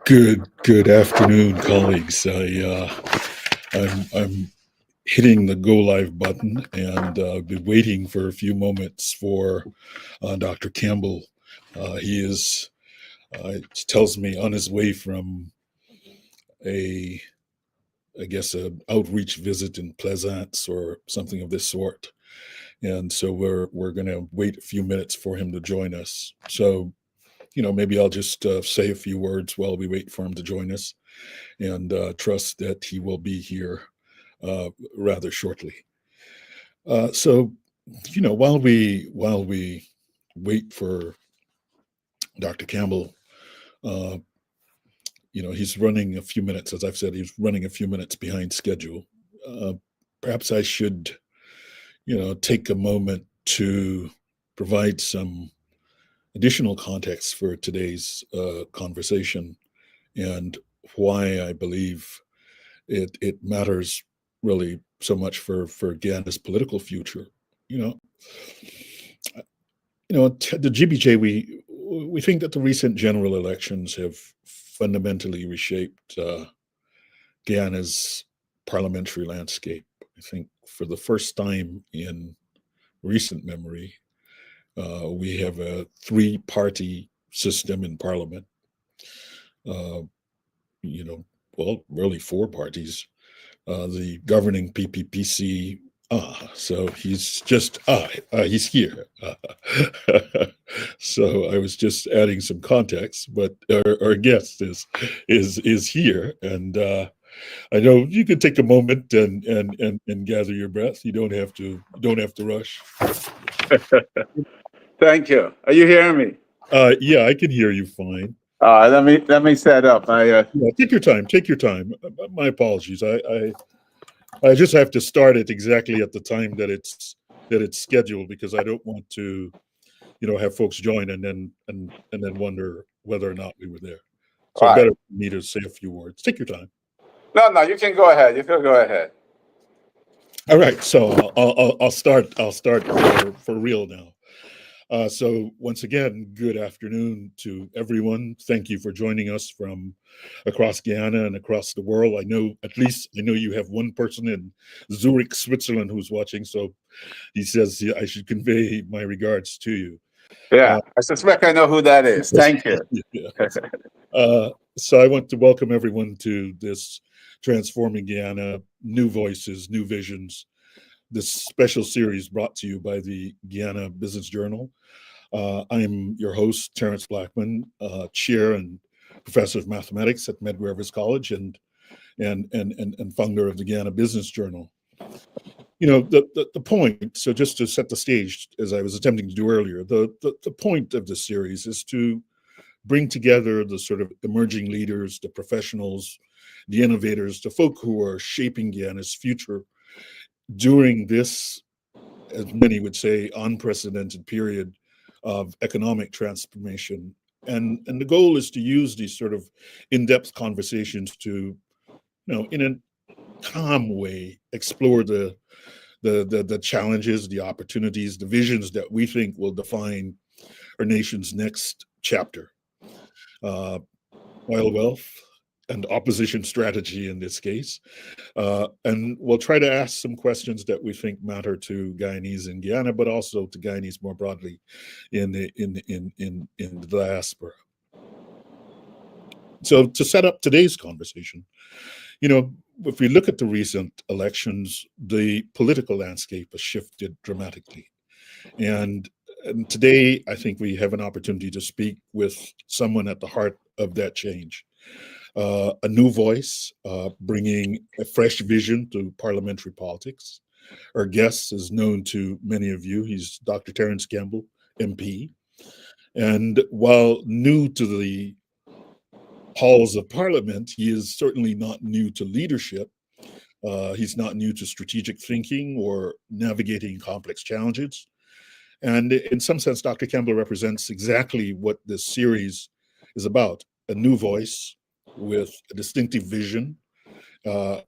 Good afternoon, colleagues. I'm hitting the go live button and been waiting for a few moments for Dr. Campbell. He is, tells me, on his way from a, I guess, a outreach visit in Plaisance or something of this sort. And so we're going to wait a few minutes for him to join us. So maybe I'll just say a few words while we wait for him to join us, and trust that he will be here rather shortly. So, while we wait for Dr. Campbell, he's running a few minutes. As I've said, he's running a few minutes behind schedule. Perhaps I should, take a moment to provide some additional context for today's conversation and why I believe it matters really so much for Guyana's political future. The GBJ, we think that the recent general elections have fundamentally reshaped Guyana's parliamentary landscape. I think for the first time in recent memory, we have a three-party system in parliament. Really four parties. The governing PPPC. So he's just he's here. So I was just adding some context, but our guest is here, and I know you can take a moment and gather your breath. You don't have to rush. Thank you. Are you hearing me? Yeah, I can hear you fine. Let me set up. Take your time. Take your time. My apologies. I just have to start it exactly at the time that it's scheduled, because I don't want to, have folks join and then wonder whether or not we were there. So Right. better for me to say a few words. Take your time. No, you can go ahead. You can go ahead. All right. So I'll start for real now. So once again, good afternoon to everyone. Thank you for joining us from across Guyana and across the world. I know you have one person in Zurich, Switzerland who's watching. So he says I should convey my regards to you. Yeah, I suspect I know who that is. Thank you. So I want to welcome everyone to this Transforming Guyana, New Voices, New Visions, this special series brought to you by the Guyana Business Journal. I'm your host, Terrence Blackman, chair and professor of mathematics at Medgar Evers College and founder of the Guyana Business Journal. The point, so just to set the stage, as I was attempting to do earlier, the point of this series is to bring together the sort of emerging leaders, the professionals, the innovators, the folk who are shaping Guyana's future during this, as many would say, unprecedented period of economic transformation. And the goal is to use these sort of in-depth conversations to, in a calm way, explore the challenges, the opportunities, the visions that we think will define our nation's next chapter. Oil wealth and opposition strategy in this case. And we'll try to ask some questions that we think matter to Guyanese in Guyana, but also to Guyanese more broadly in the diaspora. So to set up today's conversation, if we look at the recent elections, the political landscape has shifted dramatically. And today, I think we have an opportunity to speak with someone at the heart of that change. A new voice, bringing a fresh vision to parliamentary politics. Our guest is known to many of you. He's Dr. Terrence Campbell, MP. And while new to the halls of parliament, he is certainly not new to leadership. He's not new to strategic thinking or navigating complex challenges. And in some sense, Dr. Campbell represents exactly what this series is about: a new voice with a distinctive vision,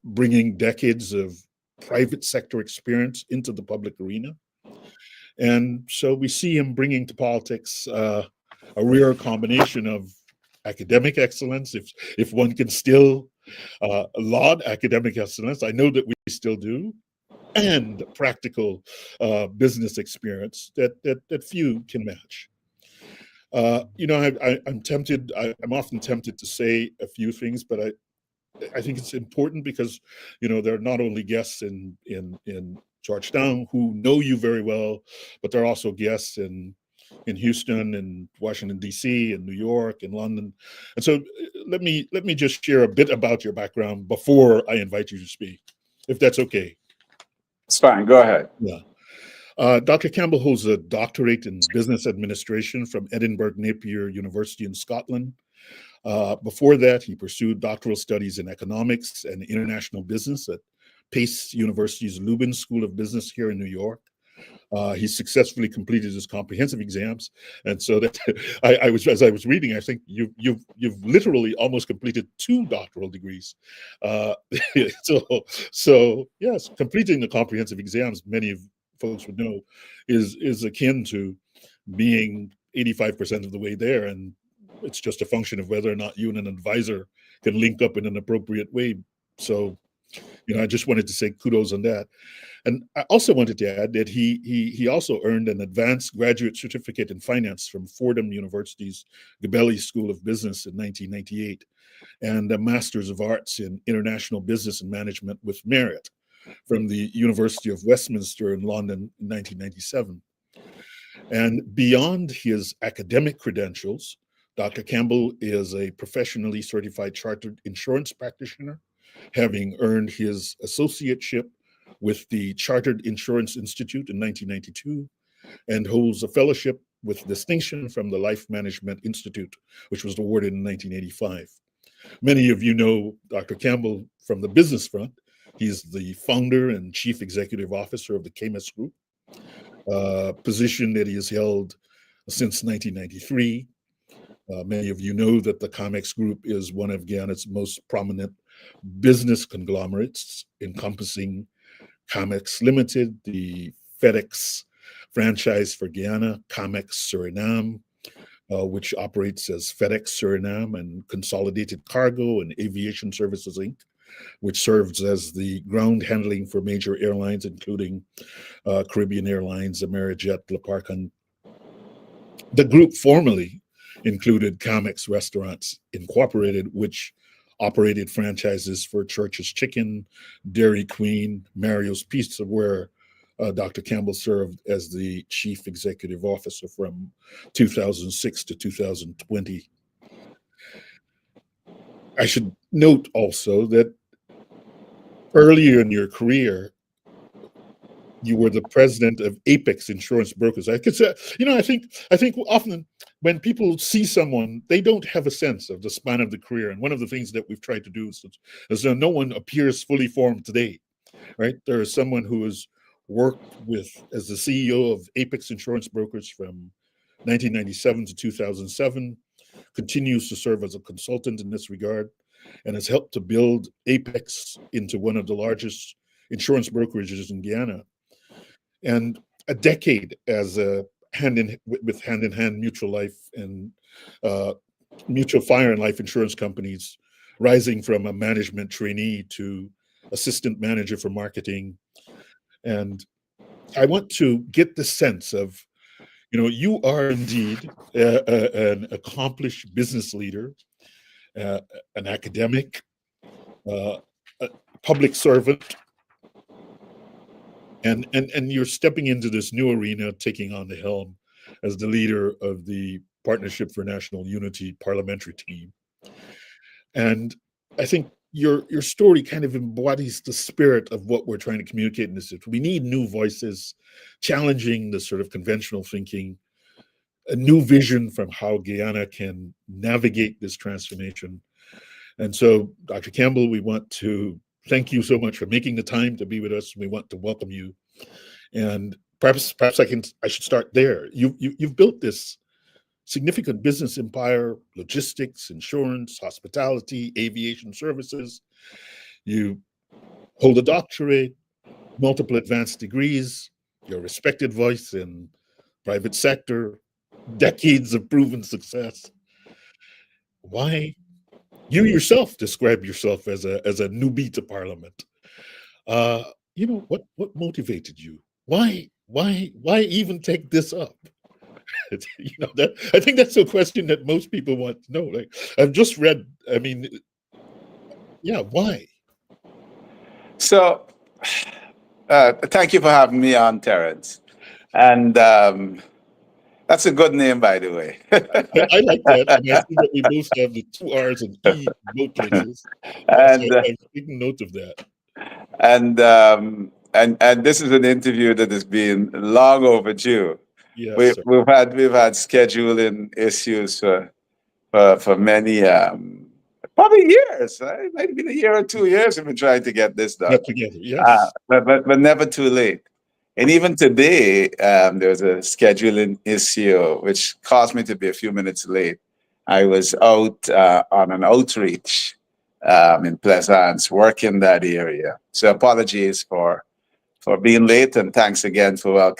bringing decades of private sector experience into the public arena. And so we see him bringing to politics a rare combination of academic excellence, if one can still laud academic excellence. I know that we still do, and practical business experience that few can match. I'm often tempted to say a few things, but I think it's important because, there are not only guests in Georgetown who know you very well, but there are also guests in Houston and Washington, D.C., and New York and London. And so let me just share a bit about your background before I invite you to speak, if that's okay. It's fine. Go ahead. Yeah. Dr. Campbell holds a doctorate in business administration from Edinburgh Napier University in Scotland. Before that, he pursued doctoral studies in economics and international business at Pace University's Lubin School of Business here in New York. He successfully completed his comprehensive exams, and so that as I was reading, I think you've literally almost completed 2 doctoral degrees. So yes, completing the comprehensive exams, many of folks would know, is akin to being 85% of the way there, and it's just a function of whether or not you and an advisor can link up in an appropriate way. So, I just wanted to say kudos on that. And I also wanted to add that he also earned an advanced graduate certificate in finance from Fordham University's Gabelli School of Business in 1998, and a Master's of Arts in International Business and Management with Merit from the University of Westminster in London in 1997. And beyond his academic credentials, Dr. Campbell is a professionally certified chartered insurance practitioner, having earned his associateship with the Chartered Insurance Institute in 1992, and holds a fellowship with distinction from the Life Management Institute, which was awarded in 1985. Many of you know Dr. Campbell from the business front. He's the founder and chief executive officer of the Camus Group, position that he has held since 1993. Many of you know that the COMEX Group is one of Guyana's most prominent business conglomerates, encompassing COMEX Limited, the FedEx franchise for Guyana, COMEX Suriname, which operates as FedEx Suriname, and Consolidated Cargo and Aviation Services, Inc., which serves as the ground handling for major airlines, including Caribbean Airlines, Amerijet, Leparcon. The group formerly included COMEX Restaurants Incorporated, which operated franchises for Church's Chicken, Dairy Queen, Mario's Pizza, where Dr. Campbell served as the chief executive officer from 2006 to 2020. I should note also that earlier in your career, you were the president of Apex Insurance Brokers. I could say, I think often when people see someone, they don't have a sense of the span of the career. And one of the things that we've tried to do is that no one appears fully formed today, right? There is someone who has worked as the CEO of Apex Insurance Brokers from 1997 to 2007, continues to serve as a consultant in this regard, and has helped to build Apex into one of the largest insurance brokerages in Guyana. And a decade as a hand-in-hand mutual life and mutual fire and life insurance companies, rising from a management trainee to assistant manager for marketing. And I want to get the sense of, you are indeed an accomplished business leader, an academic, a public servant, and you're stepping into this new arena, taking on the helm as the leader of the Partnership for National Unity parliamentary team. And I think your story kind of embodies the spirit of what we're trying to communicate in this. We need new voices, challenging the sort of conventional thinking, a new vision from how Guyana can navigate this transformation. And so, Dr. Campbell, we want to thank you so much for making the time to be with us. We want to welcome you. And perhaps I should start there. You've built this significant business empire: logistics, insurance, hospitality, aviation services. You hold a doctorate, multiple advanced degrees, you're a respected voice in private sector, decades of proven success. why you yourself describe yourself as a newbie to Parliament. What motivated you? Why even take this up? That I think that's a question that most people want to know. Like, I've just read. I mean, yeah, why? So, thank you for having me on, Terrence. And that's a good name, by the way. I like that, and I see that we both have the two R's and E in both places. So and I've taken note of that. and this is an interview that has been long overdue. Yes, sir. We've had scheduling issues for many probably years. It might have been a year or 2 years we've been trying to get this done. Get together, yes. But never too late. And even today, there was a scheduling issue which caused me to be a few minutes late. I was out on an outreach in Plaisance, working that area. So apologies for being late, and thanks again for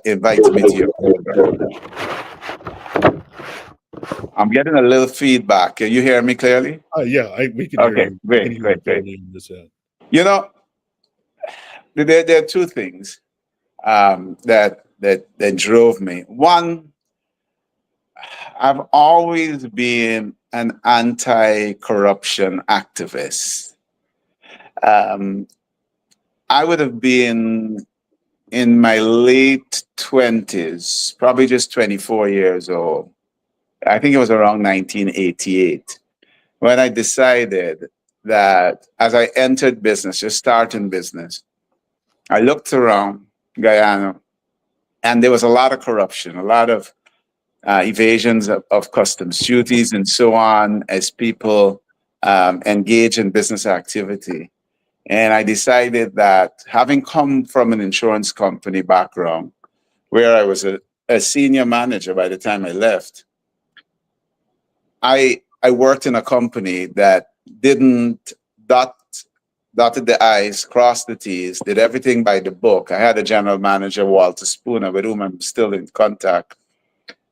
inviting me to your program. I'm getting a little feedback. Can you hear me clearly? Yeah, we can hear you. Great. You know, there are two things that drove me. One, I've always been an anti-corruption activist. I would have been in my late 20s, probably just 24 years old. I think it was around 1988 when I decided that as I entered business, just starting business, I looked around Guyana and there was a lot of corruption, a lot of evasions of customs duties and so on as people engage in business activity. And I decided that, having come from an insurance company background where I was a senior manager by the time I left, I worked in a company that didn't dotted the I's, crossed the T's, did everything by the book. I had a general manager, Walter Spooner, with whom I'm still in contact.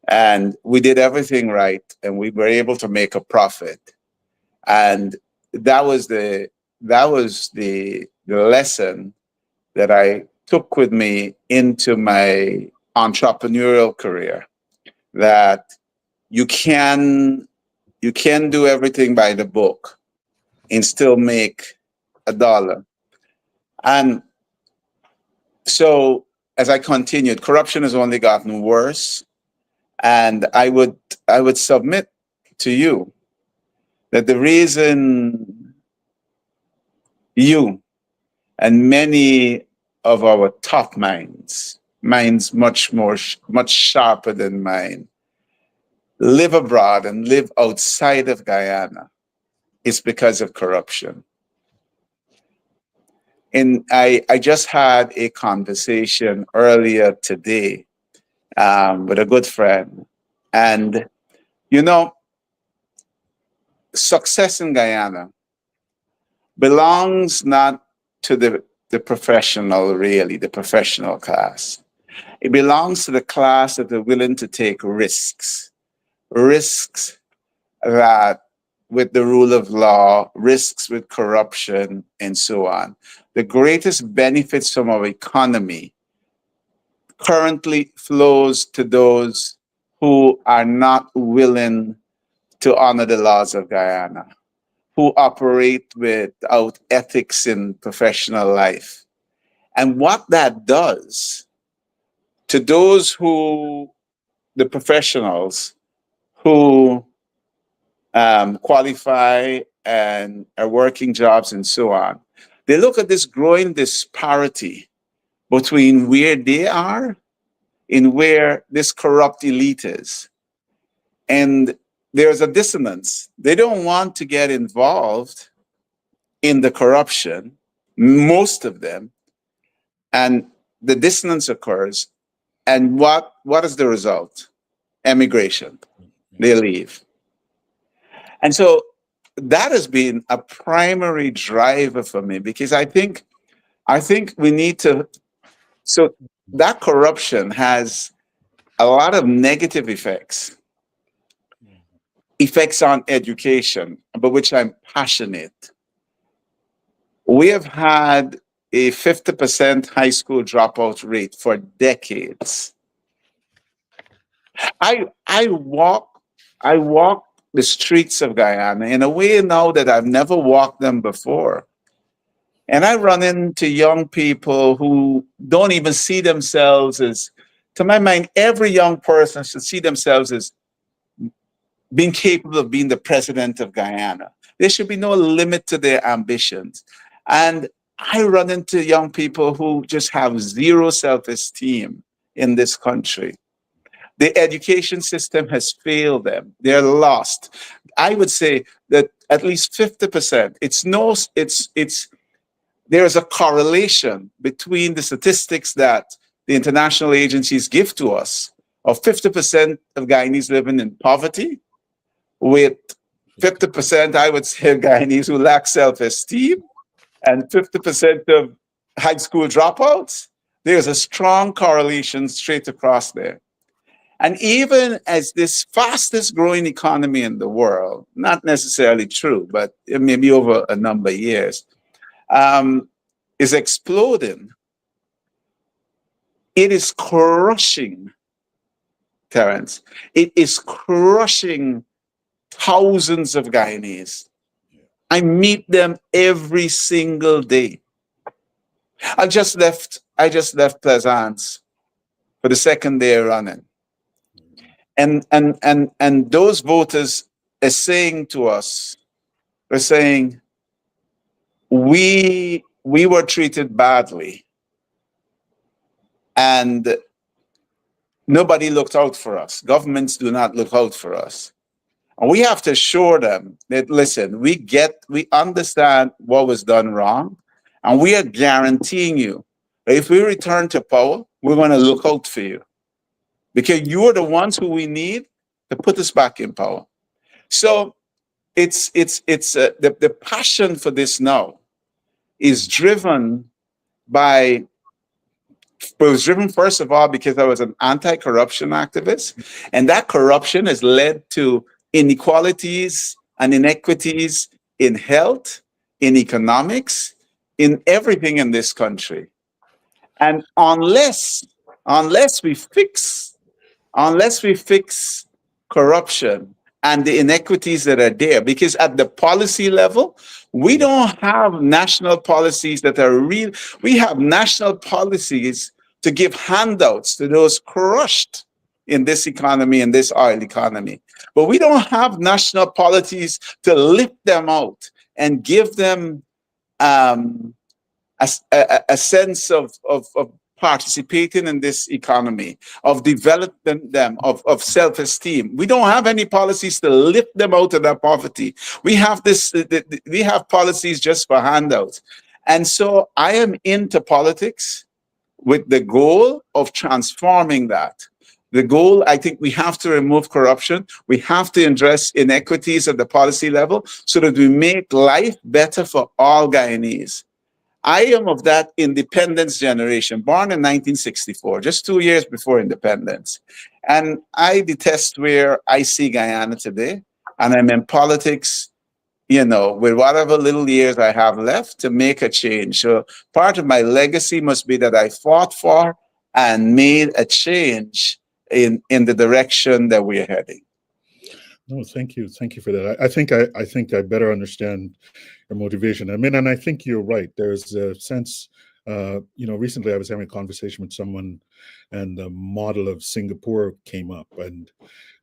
And we did everything right, and we were able to make a profit. And that was the lesson that I took with me into my entrepreneurial career, that you can do everything by the book and still make $1. And so as I continued, corruption has only gotten worse. And I would submit to you that the reason you and many of our top minds much sharper than mine, live abroad and live outside of Guyana is because of corruption. And I just had a conversation earlier today with a good friend. And, success in Guyana belongs not to the professional, really, the professional class. It belongs to the class that are willing to take risks that with the rule of law, risks with corruption, and so on. The greatest benefits from our economy currently flows to those who are not willing to honor the laws of Guyana, who operate without ethics in professional life. And what that does to those the professionals who qualify and are working jobs and so on, they look at this growing disparity between where they are and where this corrupt elite is. And there's a dissonance. They don't want to get involved in the corruption, most of them, and the dissonance occurs. And what is the result? Emigration. They leave. And so that has been a primary driver for me, because I think we need to, so that corruption has a lot of negative effects. effects on education, about which I'm passionate. We have had a 50% high school dropout rate for decades. I walk the streets of Guyana in a way now that I've never walked them before. And I run into young people who don't even see themselves as, to my mind, every young person should see themselves as being capable of being the president of Guyana. There should be no limit to their ambitions. And I run into young people who just have zero self-esteem in this country. The education system has failed them. They're lost. I would say that at least 50%, there's a correlation between the statistics that the international agencies give to us of 50% of Guyanese living in poverty, with 50%, I would say, of Guyanese who lack self-esteem, and 50% of high school dropouts. There's a strong correlation straight across there. And even as this fastest growing economy in the world, not necessarily true, but it may be over a number of years, is exploding, it is crushing, Terrence. It is crushing thousands of Guyanese. I meet them every single day. I just left Plaisance for the second day running. And those voters are saying to us, they're saying, we were treated badly and nobody looked out for us. Governments do not look out for us. And we have to assure them that, listen, we understand what was done wrong, and we are guaranteeing you that if we return to power, we're going to look out for you, because you are the ones who we need to put us back in power. So the passion for this now is driven by, it was driven first of all because I was an anti-corruption activist, and that corruption has led to inequalities and inequities in health, in economics, in everything in this country. And unless we fix corruption and the inequities that are there, because at the policy level, we don't have national policies that are real. We have national policies to give handouts to those crushed in this economy, in this oil economy. But we don't have national policies to lift them out and give them a sense of participating in this economy, of developing them, of self-esteem. We don't have any policies to lift them out of that poverty. We have we have policies just for handouts. And so I am into politics with the goal of transforming that. The goal, I think we have to remove corruption. We have to address inequities at the policy level so that we make life better for all Guyanese. I am of that independence generation, born in 1964, just 2 years before independence. And I detest where I see Guyana today. And I'm in politics, with whatever little years I have left to make a change. So part of my legacy must be that I fought for and made a change in the direction that we're heading. No, thank you for that. I think I better understand your motivation. I mean, and I think you're right. There's a sense, recently I was having a conversation with someone, and the model of Singapore came up, and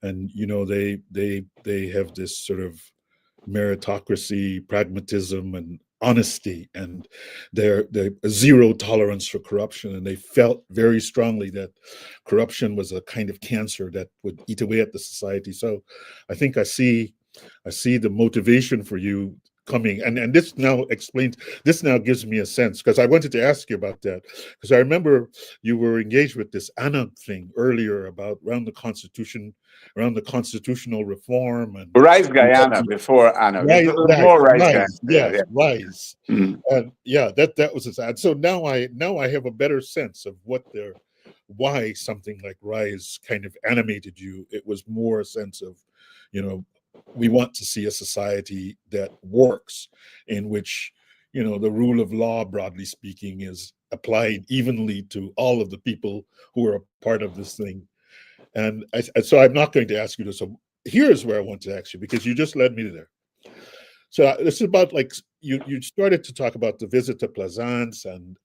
they have this sort of meritocracy, pragmatism, and honesty, and their zero tolerance for corruption. And they felt very strongly that corruption was a kind of cancer that would eat away at the society. So I think I see the motivation for you coming, and this now gives me a sense, because I wanted to ask you about that, because I remember you were engaged with this ANA thing earlier around the constitutional reform and Rise Guyana before ANA. Rise. Yes. Rise. Mm. And that was his ad. So now I have a better sense of why something like Rise kind of animated you. It was more a sense of, we want to see a society that works, in which, you know, the rule of law, broadly speaking, is applied evenly to all of the people who are a part of this thing. And so I'm not going to ask you this. So here's where I want to ask you, because you just led me there. So this is about, like, you started to talk about the visit to Plaisance and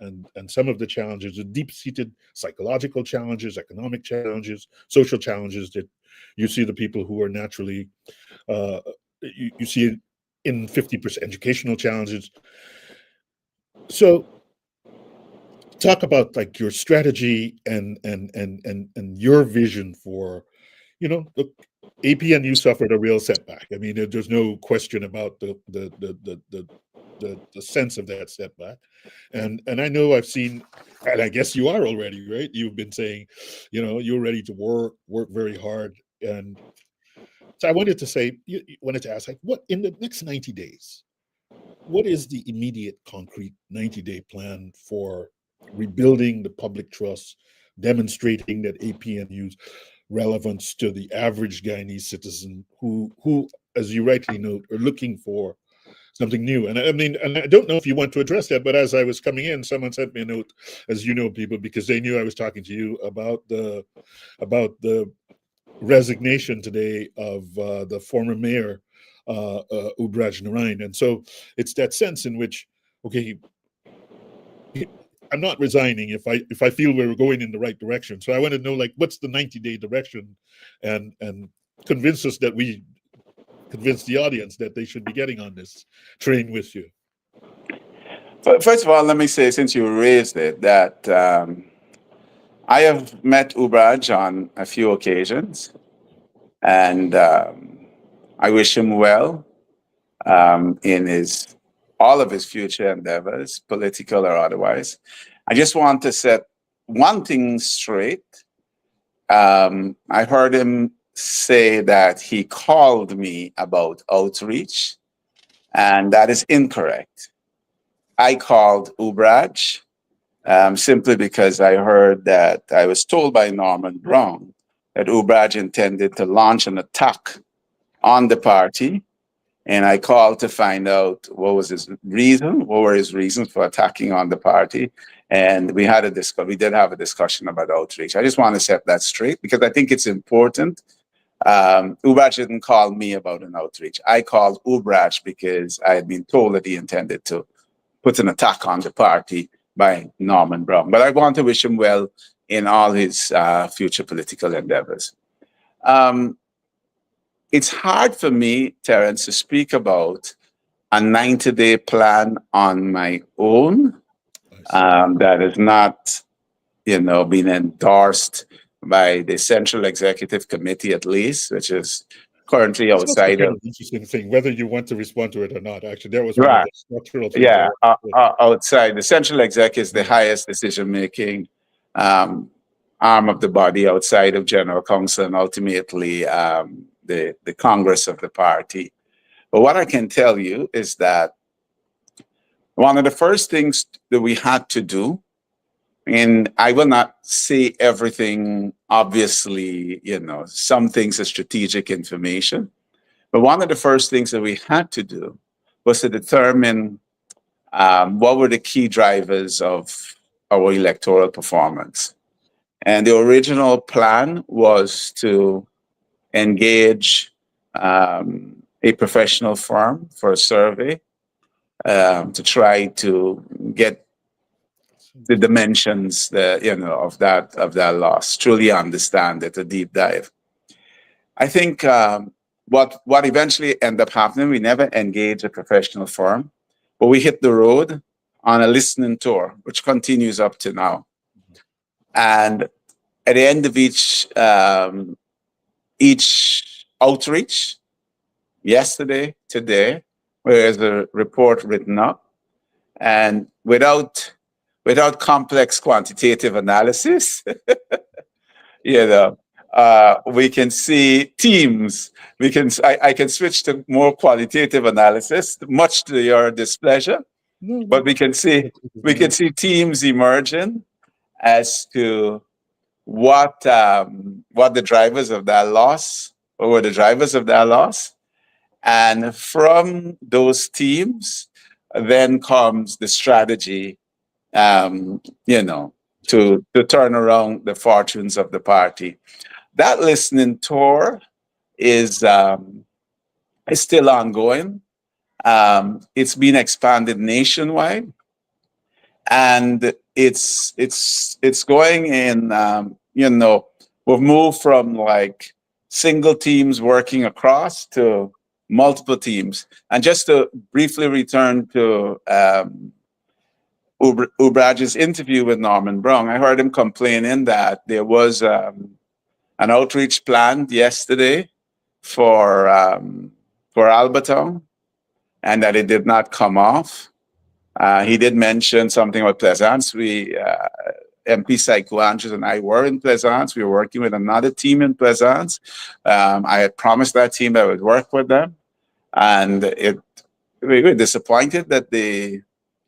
some of the challenges, the deep-seated psychological challenges, economic challenges, social challenges that you see the people who are naturally, you see it in 50% educational challenges. So talk about, like, your strategy and your vision for, you know, look, APNU suffered a real setback. I mean, there's no question about the sense of that setback. And I know I've seen, and I guess you are already, right? You've been saying, you know, you're ready to work very hard. And so I wanted to say, wanted to ask, like, what in the next 90 days, what is the immediate concrete 90-day plan for rebuilding the public trust, demonstrating that APNU's relevance to the average Guyanese citizen who, as you rightly note, are looking for something new? And I mean, and I don't know if you want to address that, but as I was coming in, someone sent me a note, as you know, people, because they knew I was talking to you about the resignation today of the former mayor, Ubraj Narain. And so it's that sense in which, okay, I'm not resigning if I feel we're going in the right direction. So I want to know, like, what's the 90-day direction, and convince us that we convince the audience that they should be getting on this train with you. First of all, let me say, since you raised it, that I have met Ubraj on a few occasions, and I wish him well in all of his future endeavors, political or otherwise. I just want to set one thing straight. I heard him say that he called me about outreach, and that is incorrect. I called Ubraj simply because I heard that I was told by Norman Brown that Ubraj intended to launch an attack on the party. And I called to find out what was his reason, what were his reasons for attacking on the party. And we did have a discussion about outreach. I just want to set that straight because I think it's important. Ubraj didn't call me about an outreach. I called Ubraj because I had been told that he intended to put an attack on the party by Norman Brown. But I want to wish him well in all his future political endeavors. It's hard for me, Terrence, to speak about a 90-day plan on my own that has not, been endorsed by the Central Executive Committee, at least, which is currently outside That's of. an interesting thing, whether you want to respond to it or not. Actually, that was one of Right. the structural things. Yeah, outside. The Central Exec is the highest decision-making arm of the body outside of General Council and ultimately the Congress of the party. But what I can tell you is that one of the first things that we had to do, and I will not say everything, obviously, some things are strategic information, but one of the first things that we had to do was to determine what were the key drivers of our electoral performance. And the original plan was to engage a professional firm for a survey to try to get the dimensions of that loss, truly understand it, a deep dive. I think what eventually ended up happening, we never engaged a professional firm, but we hit the road on a listening tour, which continues up to now. And at the end of each outreach, yesterday, today, where there's a report written up, and without complex quantitative analysis, we can see teams. I can switch to more qualitative analysis, much to your displeasure. But we can see teams emerging as to what the drivers of that loss, or were the drivers of that loss, And from those teams, then comes the strategy, to turn around the fortunes of the party. That listening tour is still ongoing. It's been expanded nationwide, and it's going in. We've moved from like single teams working across to multiple teams. And just to briefly return to Ubraj's interview with Norman Brown, I heard him complaining that there was an outreach planned yesterday for Albertown, and that it did not come off. He did mention something about Plaisance. MP Psycho Andrews and I were in Plaisance. We were working with another team in Plaisance. I had promised that team that I would work with them, and we were disappointed that the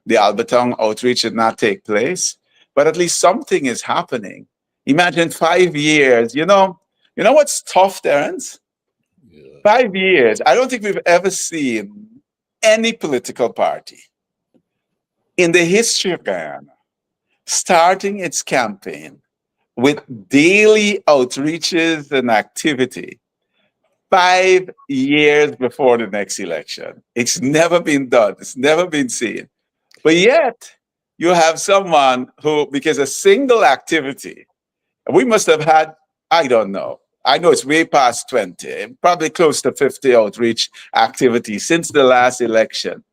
Albertown outreach did not take place. But at least something is happening. Imagine 5 years. You know what's tough, Terrence? Yeah. 5 years. I don't think we've ever seen any political party in the history of Guyana starting its campaign with daily outreaches and activity 5 years before the next election. It's never been done. It's never been seen. But yet, you have someone who, because a single activity, we must have had, I don't know, I know it's way past 20, probably close to 50 outreach activities since the last election.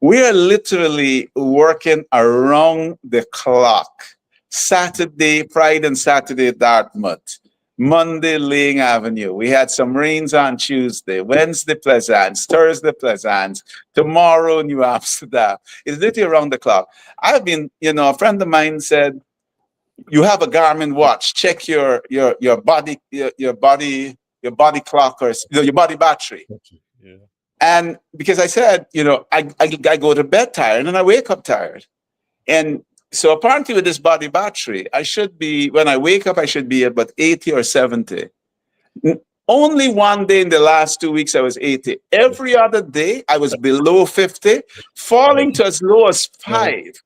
We are literally working around the clock. Saturday, Friday and Saturday, Dartmouth. Monday, Ling Avenue. We had some rains on Tuesday. Wednesday, Plaisance. Thursday, Plaisance. Tomorrow, New Amsterdam. It's literally around the clock. I've been, a friend of mine said, you have a Garmin watch. Check your body clock, or your body battery. Yeah. And because I said, I go to bed tired and I wake up tired. And so apparently with this body battery, when I wake up, I should be about 80 or 70. Only one day in the last 2 weeks, I was 80. Every other day, I was below 50, falling to as low as 5.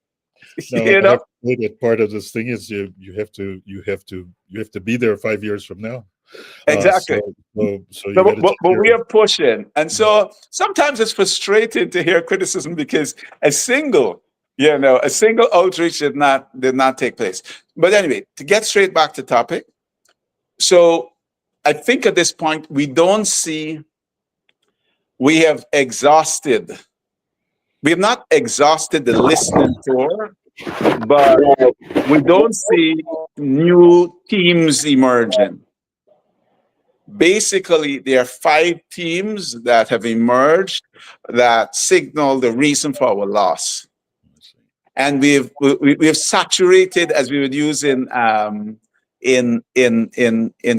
No, I have to say that part of this thing is you have to be there 5 years from now. Exactly. But we are pushing. And so sometimes it's frustrating to hear criticism because a single outreach did not take place. But anyway, to get straight back to topic. So I think at this point, we have not exhausted the listening tour, but we don't see new teams emerging. Basically, there are 5 teams that have emerged that signal the reason for our loss. And we've saturated, as we would use in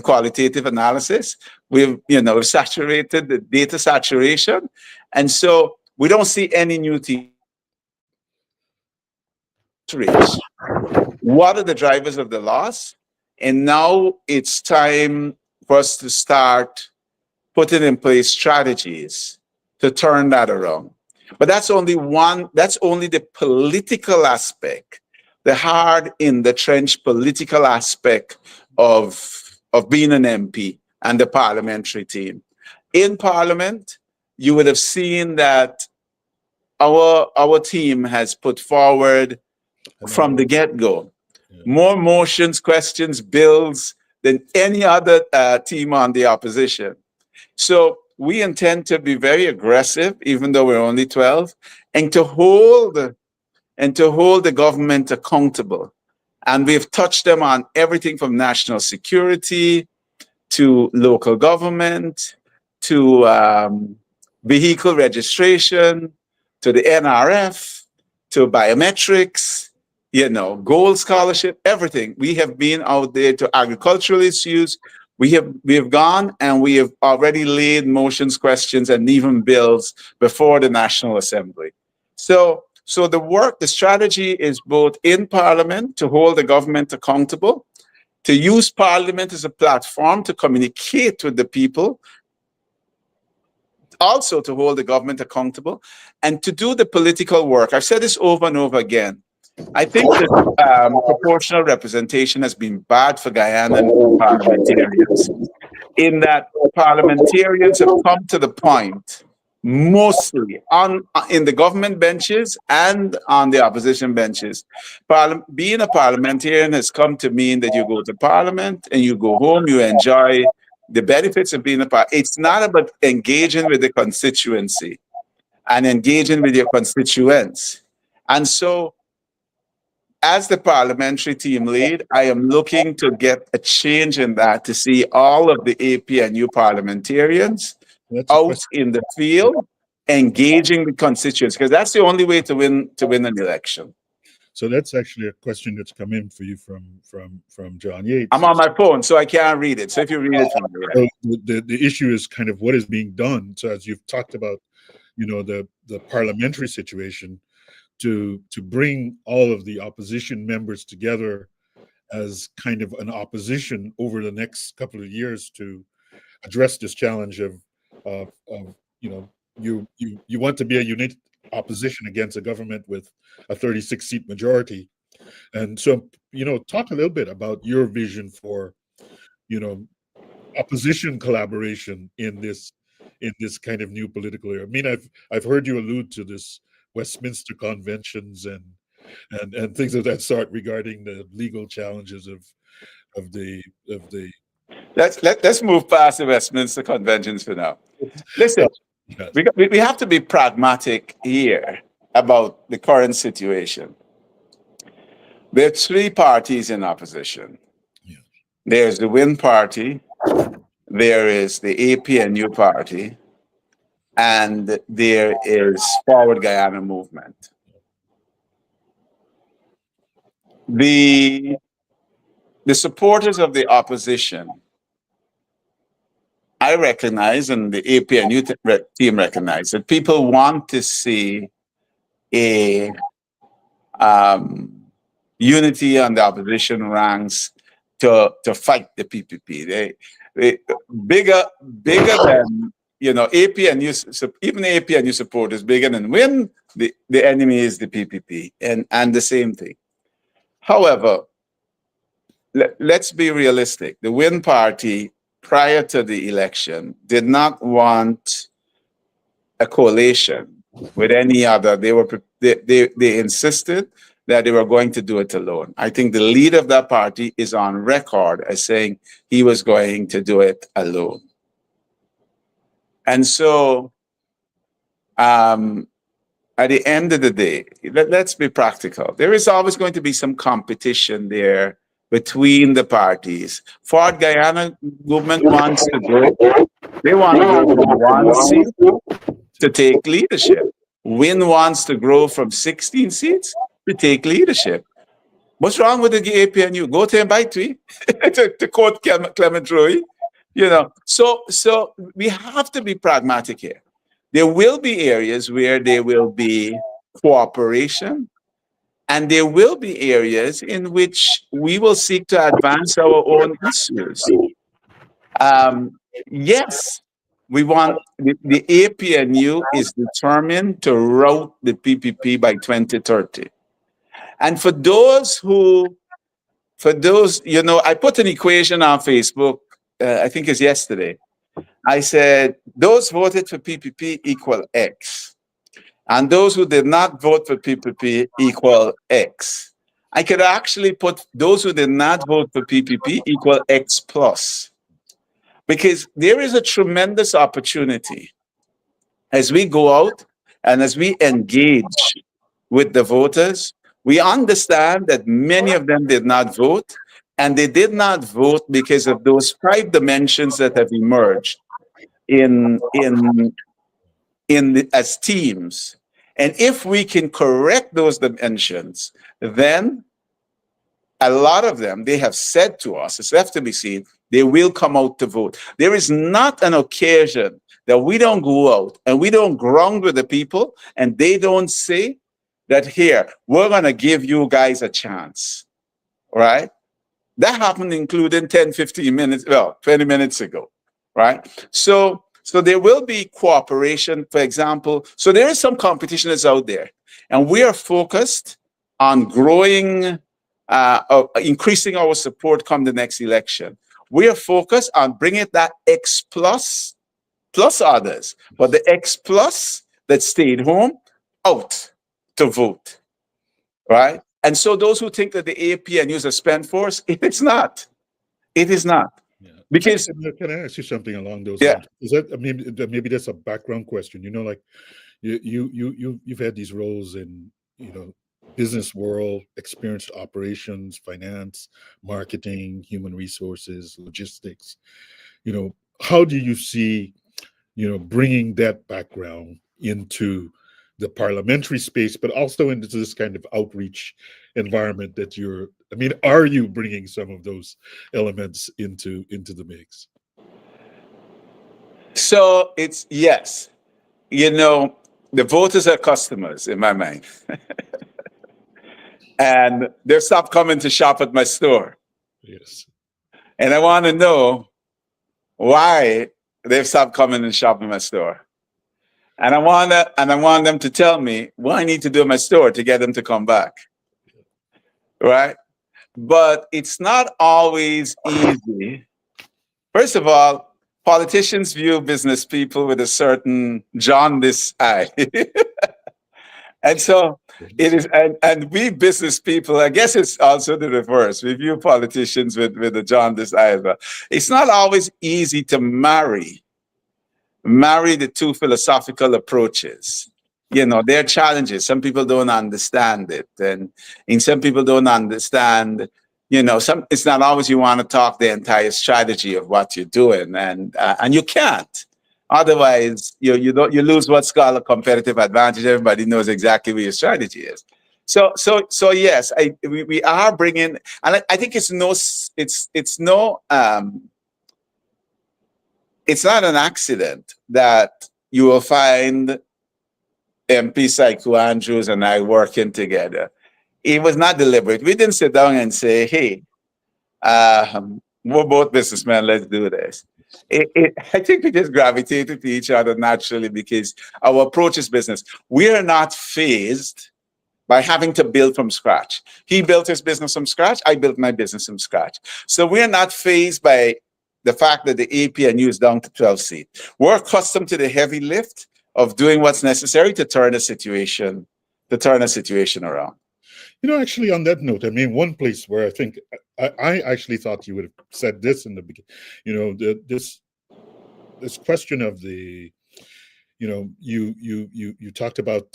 qualitative analysis, we've saturated the data saturation, and so we don't see any new teams. What are the drivers of the loss? And now it's time for us to start putting in place strategies to turn that around. But that's only the political aspect, the hard in the trench political aspect of being an MP and the parliamentary team. In Parliament, you would have seen that our team has put forward from the get-go more motions, questions, bills than any other team on the opposition. So we intend to be very aggressive, even though we're only 12, and to hold the government accountable. And we've touched them on everything from national security to local government to vehicle registration to the NRF to biometrics, gold scholarship, everything. We have been out there to agricultural issues. We have gone and we have already laid motions, questions, and even bills before the National Assembly. So the strategy is both in Parliament to hold the government accountable, to use Parliament as a platform to communicate with the people, also to hold the government accountable and to do the political work. I've said this over and over again. I think that proportional representation has been bad for Guyanan parliamentarians, in that parliamentarians have come to the point, mostly in the government benches and on the opposition benches. Being a parliamentarian has come to mean that you go to parliament and you go home, you enjoy the benefits of being a part. It's not about engaging with the constituency and engaging with your constituents. And so, as the parliamentary team lead, I am looking to get a change in that, to see all of the APNU parliamentarians out in the field, engaging the constituents, because that's the only way to win an election. So that's actually a question that's come in for you from John Yates. I'm on my phone, so I can't read it. So if you read it from me, the issue is kind of what is being done. So as you've talked about, the parliamentary situation, to bring all of the opposition members together as kind of an opposition over the next couple of years to address this challenge of you want to be a united opposition against a government with a 36-seat majority. And so, talk a little bit about your vision for, opposition collaboration in this kind of new political era. I mean, I've heard you allude to this Westminster conventions and things of that sort regarding the legal challenges of the. Let's move past the Westminster conventions for now. Listen, we have to be pragmatic here about the current situation. There are three parties in opposition. Yeah. There's the Win Party, there is the APNU Party, and there is Forward Guyana Movement. The supporters of the opposition, I recognize, and the APNU team recognize, that people want to see a unity on the opposition ranks to fight the PPP. They bigger than APNU. Even the APNU supporters bigger than Win. The enemy is the PPP, and the same thing. However, let's be realistic. The Win Party, prior to the election, did not want a coalition with any other. They insisted that they were going to do it alone. I think the leader of that party is on record as saying he was going to do it alone. And so, at the end of the day, let's be practical. There is always going to be some competition there between the parties. Forward Guyana Movement wants to grow. They want to grow from 1 seat to take leadership. Win wants to grow from 16 seats to take leadership. What's wrong with the APNU? Go to and bite me, to quote Clement Roy. So we have to be pragmatic here. There will be areas where there will be cooperation, and there will be areas in which we will seek to advance our own issues. Yes, we want the APNU is determined to rout the PPP by 2030. And for those, I put an equation on Facebook, I think it's yesterday. I said, those voted for PPP equal X. And those who did not vote for PPP equal X. I could actually put those who did not vote for PPP equal X plus. Because there is a tremendous opportunity as we go out and as we engage with the voters. We understand that many of them did not vote, and they did not vote because of those 5 dimensions that have emerged as teams. And if we can correct those dimensions, then a lot of them, they have said to us, it's left to be seen, they will come out to vote. There is not an occasion that we don't go out and we don't ground with the people and they don't say that, here, we're going to give you guys a chance, right? That happened including 10, 15 minutes, 20 minutes ago, right? So So there will be cooperation, for example. So there is some competition that's out there, and we are focused on growing, increasing our support come the next election. We are focused on bringing that X plus others, but the X plus that stayed home out to vote, right? And so those who think that the APNU is a spend force, it is not. It is not. Yeah. Because can I ask you something along those yeah. lines? Is that maybe that's a background question? You know, like you've had these roles in, you know, business world, experienced operations, finance, marketing, human resources, logistics. You know, how do you see, you know, bringing that background into the parliamentary space, but also into this kind of outreach environment that you're, I mean, are you bringing some of those elements into the mix? So it's yes. You know, the voters are customers in my mind. And they've stopped coming to shop at my store. Yes. And I want to know why they've stopped coming and shop at my store. And I want them to tell me what I need to do at my store to get them to come back. Right? But it's not always easy. First of all, politicians view business people with a certain jaundice eye. And so it is, and we business people, I guess it's also the reverse. We view politicians with a jaundice eye. It's not always easy to marry the two philosophical approaches. You know, there are challenges. Some people don't understand it. And some people don't understand, you know, it's not always you want to talk the entire strategy of what you're doing. And you can't. Otherwise, you lose what's called a competitive advantage. Everybody knows exactly what your strategy is. So yes, we are bringing, and I think it's not an accident that you will find MP Saiku Andrews and I working together. It was not deliberate. We didn't sit down and say, hey, we're both businessmen, let's do this. I think we just gravitated to each other naturally because our approach is business. We are not phased by having to build from scratch. He built his business from scratch. I built my business from scratch. So we're not phased by the fact that the APNU is down to 12 seats. We're accustomed to the heavy lift of doing what's necessary to turn a situation around. You know, actually, on that note, I mean, one place where I think I actually thought you would have said this in the beginning, you know, this question of the, you know, you talked about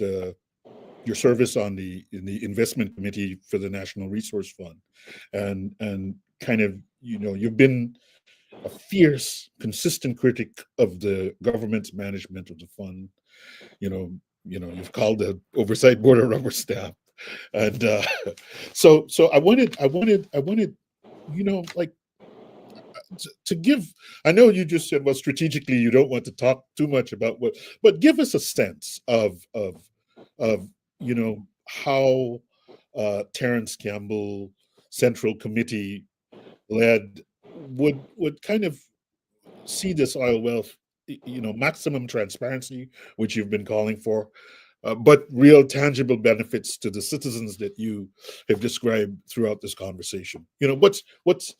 your service in the investment committee for the National Resource Fund, and kind of, you know, you've been a fierce, consistent critic of the government's management of the fund. You know, you've called the oversight board a rubber stamp. And so I wanted, you know, like to give. I know you just said, well, strategically, you don't want to talk too much about but give us a sense of you know, how Terrence Campbell Central Committee led would kind of see this oil wealth, you know, maximum transparency, which you've been calling for, but real tangible benefits to the citizens that you have described throughout this conversation. You know,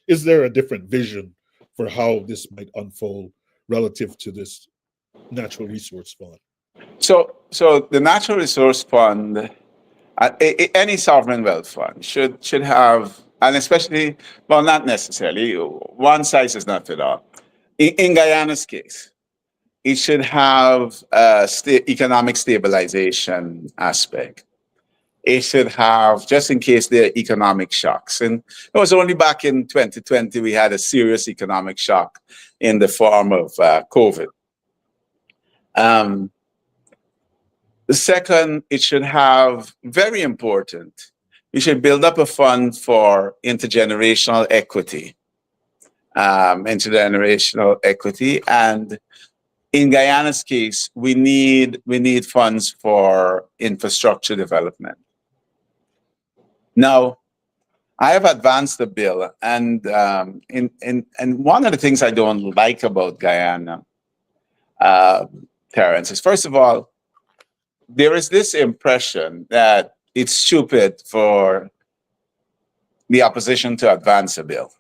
is there a different vision for how this might unfold relative to this natural resource fund? So the Natural Resource Fund, any sovereign wealth fund should have, and especially, well, not necessarily, one size does not fit all. In Guyana's case, it should have a economic stabilization aspect. It should have, just in case there are economic shocks. And it was only back in 2020 we had a serious economic shock in the form of COVID. The second, it should have, very important, we should build up a fund for intergenerational equity. And in Guyana's case, we need funds for infrastructure development. Now, I have advanced the bill, and one of the things I don't like about Guyana, Terrence, is first of all, there is this impression that it's stupid for the opposition to advance a bill.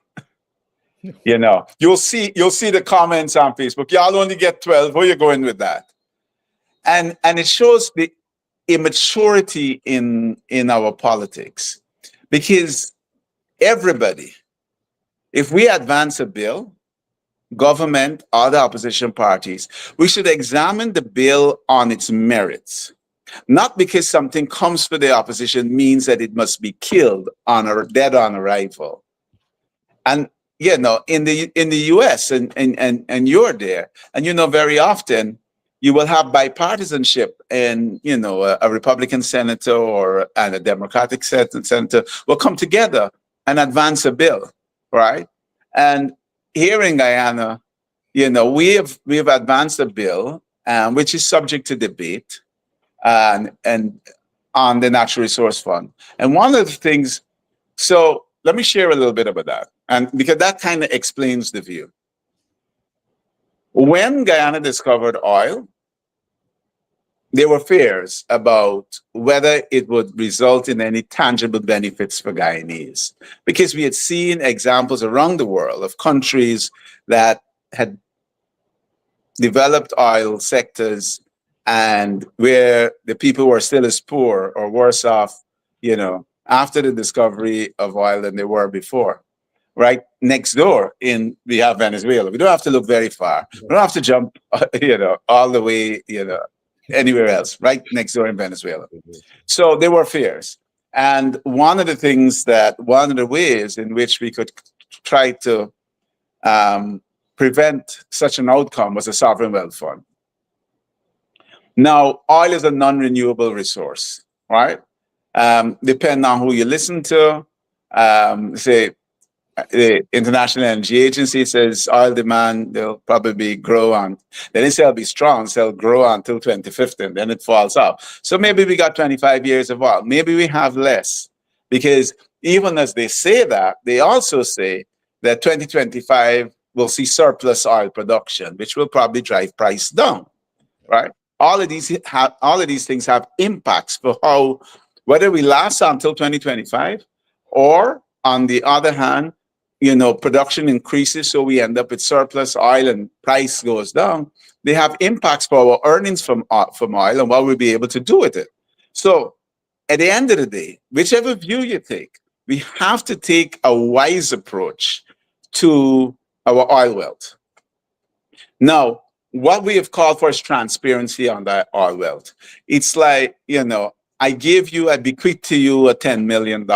You know, you'll see the comments on Facebook. Y'all only get 12. Where you going with that? And it shows the immaturity in our politics, because everybody, if we advance a bill, government, other opposition parties, we should examine the bill on its merits. Not because something comes for the opposition means that it must be killed on or dead on arrival. And you know, in the US, and you're there, and you know, very often you will have bipartisanship, and you know, a Republican senator and a Democratic senator will come together and advance a bill, right? And here in Guyana, you know, we have advanced a bill which is subject to debate, and on the Natural Resource Fund. And one of the things, so let me share a little bit about that, and because that kind of explains the view. When Guyana discovered oil, there were fears about whether it would result in any tangible benefits for Guyanese, because we had seen examples around the world of countries that had developed oil sectors and where the people were still as poor or worse off, you know, after the discovery of oil than they were before. Right next door we have Venezuela. We don't have to look very far. We don't have to jump, you know, all the way, you know, anywhere else. Right next door in Venezuela. So there were fears, and one of the ways in which we could try to prevent such an outcome was a sovereign wealth fund. Now, oil is a non-renewable resource, right? Depending on who you listen to, say the International Energy Agency says oil demand will probably grow on. Then it will be strong, so it'll grow until 2050, and then it falls off. So maybe we got 25 years of oil. Maybe we have less, because even as they say that, they also say that 2025 will see surplus oil production, which will probably drive price down, right? All of these things have impacts for how, whether we last until 2025, or on the other hand, you know, production increases, so we end up with surplus oil and price goes down. They have impacts for our earnings from oil and what we'll be able to do with it. So at the end of the day, whichever view you take, we have to take a wise approach to our oil wealth. Now, what we have called for is transparency on that oil wealth. It's like, you know, I bequeath to you a $10 million.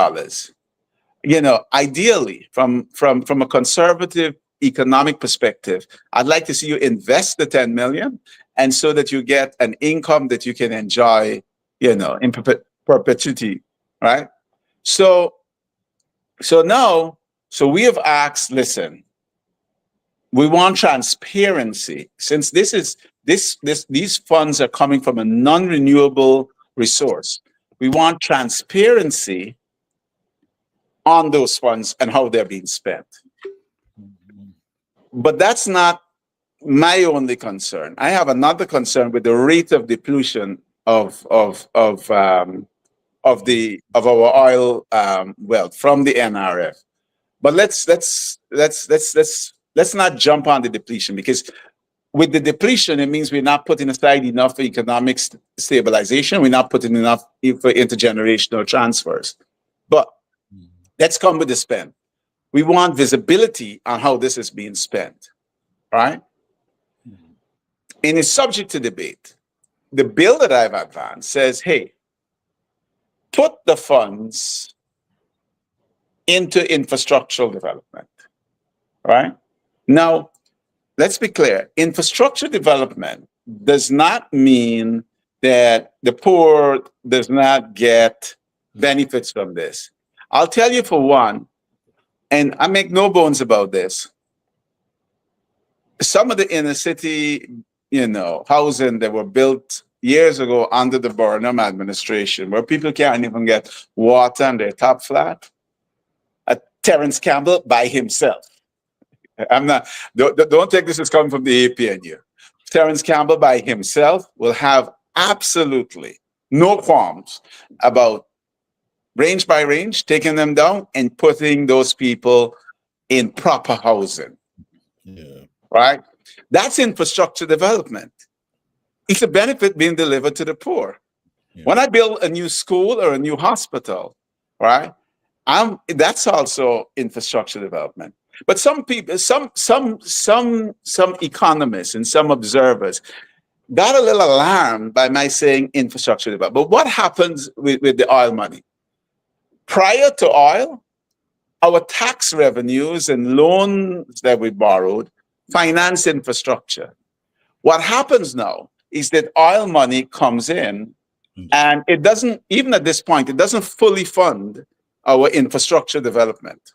You know, ideally, from a conservative economic perspective, I'd like to see you invest the 10 million, and so that you get an income that you can enjoy, you know, in perpetuity, right? So we have asked, listen, we want transparency, since these funds are coming from a non-renewable resource. We want transparency on those funds and how they're being spent. But that's not my only concern. I have another concern with the rate of depletion of our oil wealth from the NRF. But let's not jump on the depletion, because with the depletion, it means we're not putting aside enough for economic stabilization. We're not putting enough for intergenerational transfers. But let's come with the spend. We want visibility on how this is being spent, right? And it's subject to debate. The bill that I've advanced says, hey, put the funds into infrastructural development, right? Now, let's be clear. Infrastructure development does not mean that the poor does not get benefits from this. I'll tell you for one, and I make no bones about this, some of the inner city, you know, housing that were built years ago under the Burnham administration, where people can't even get water on their top flat, Terrence Campbell by himself. Don't take this as coming from the APNU. Terrence Campbell by himself will have absolutely no qualms about range by range, taking them down and putting those people in proper housing, Yeah. right? That's infrastructure development. It's a benefit being delivered to the poor. Yeah. When I build a new school or a new hospital, right? That's also infrastructure development. But some people, some economists and some observers got a little alarmed by my saying infrastructure development. But what happens with the oil money? Prior to oil, our tax revenues and loans that we borrowed finance infrastructure. What happens now is that oil money comes in and it doesn't, even at this point, it doesn't fully fund our infrastructure development.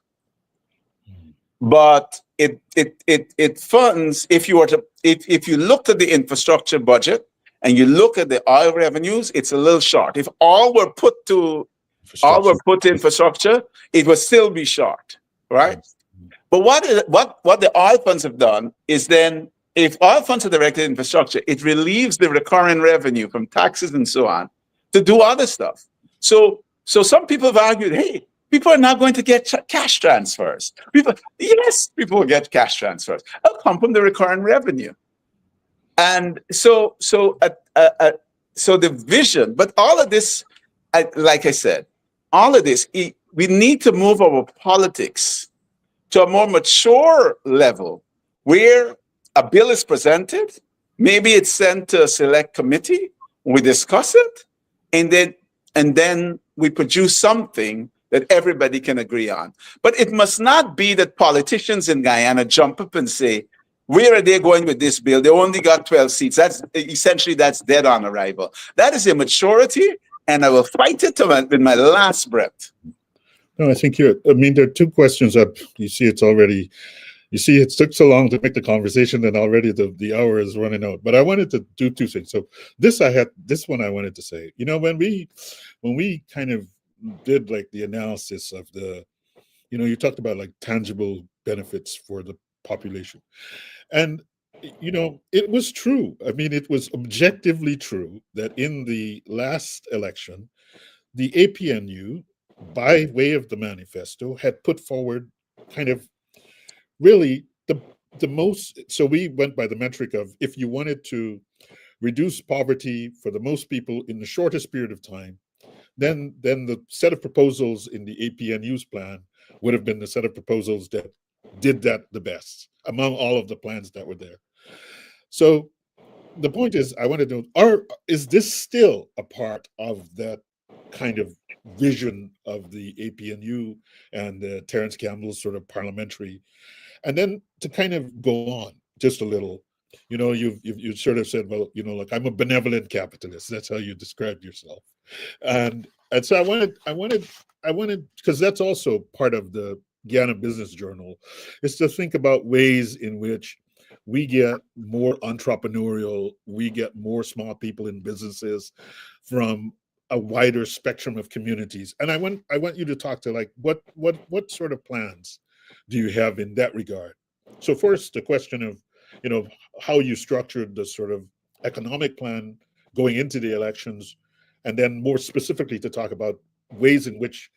But it funds, if you look at the infrastructure budget and you look at the oil revenues, it's a little short. If all were put to infrastructure, it would still be short, right? But what the oil funds have done is then, if oil funds are directed at infrastructure, it relieves the recurring revenue from taxes and so on to do other stuff. So some people have argued, hey, people are not going to get cash transfers. Yes, people will get cash transfers. It'll come from the recurring revenue. And so the vision, but all of this, like I said, all of this, we need to move our politics to a more mature level where a bill is presented, maybe it's sent to a select committee, we discuss it, and then we produce something that everybody can agree on. But it must not be that politicians in Guyana jump up and say, where are they going with this bill? They only got 12 seats. That's dead on arrival. That is immaturity, and I will fight it with my last breath. No, I think there are two questions up. You see, it took so long to make the conversation, and already the hour is running out. But I wanted to do two things. So this one I wanted to say. When we kind of did like the analysis of you talked about like tangible benefits for the population, and it was true. I mean, it was objectively true that in the last election, the APNU, by way of the manifesto, had put forward kind of really the most. So we went by the metric of, if you wanted to reduce poverty for the most people in the shortest period of time, then the set of proposals in the APNU's plan would have been the set of proposals that did that the best among all of the plans that were there. So the point is, I want to know, is this still a part of that kind of vision of the APNU and Terrence Campbell's sort of parliamentary? And then to kind of go on just a little, you sort of said, well, like, I'm a benevolent capitalist. That's how you described yourself. And so I wanted, because that's also part of the Guyana Business Journal, is to think about ways in which we get more entrepreneurial, we get more small people in businesses from a wider spectrum of communities. And I want you to talk to, like, what sort of plans do you have in that regard? So first, the question of, how you structured the sort of economic plan going into the elections, and then more specifically to talk about ways in which,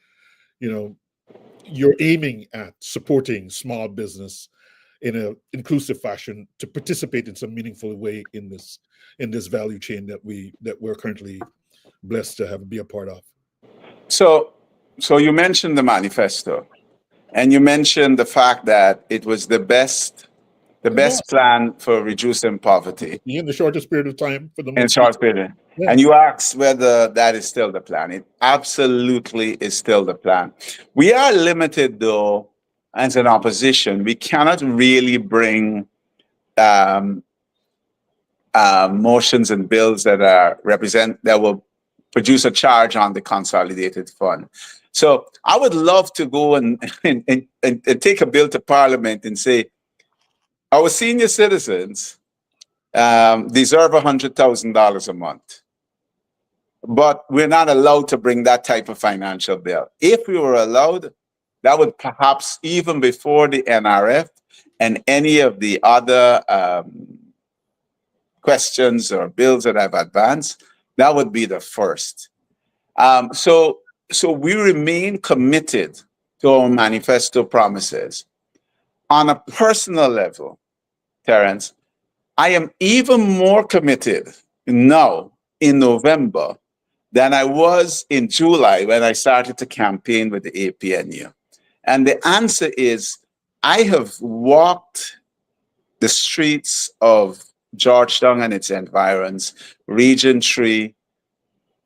you're aiming at supporting small business in an inclusive fashion to participate in some meaningful way in this value chain that we're currently blessed to be a part of. So you mentioned the manifesto, and you mentioned the fact that it was the best plan for reducing poverty in the shortest period of time for the in short period. Yeah. And you asked whether that is still the plan. It absolutely is still the plan. We are limited, though, as an opposition. We cannot really bring motions and bills that will produce a charge on the consolidated fund. So I would love to go and take a bill to Parliament and say, our senior citizens deserve $100,000 a month. But we're not allowed to bring that type of financial bill. If we were allowed, that would perhaps, even before the NRF and any of the other questions or bills that I've advanced, that would be the first. So we remain committed to our manifesto promises. On a personal level, Terrence, I am even more committed now in November than I was in July when I started to campaign with the APNU. And the answer is I have walked the streets of Georgetown and its environs, Region 3,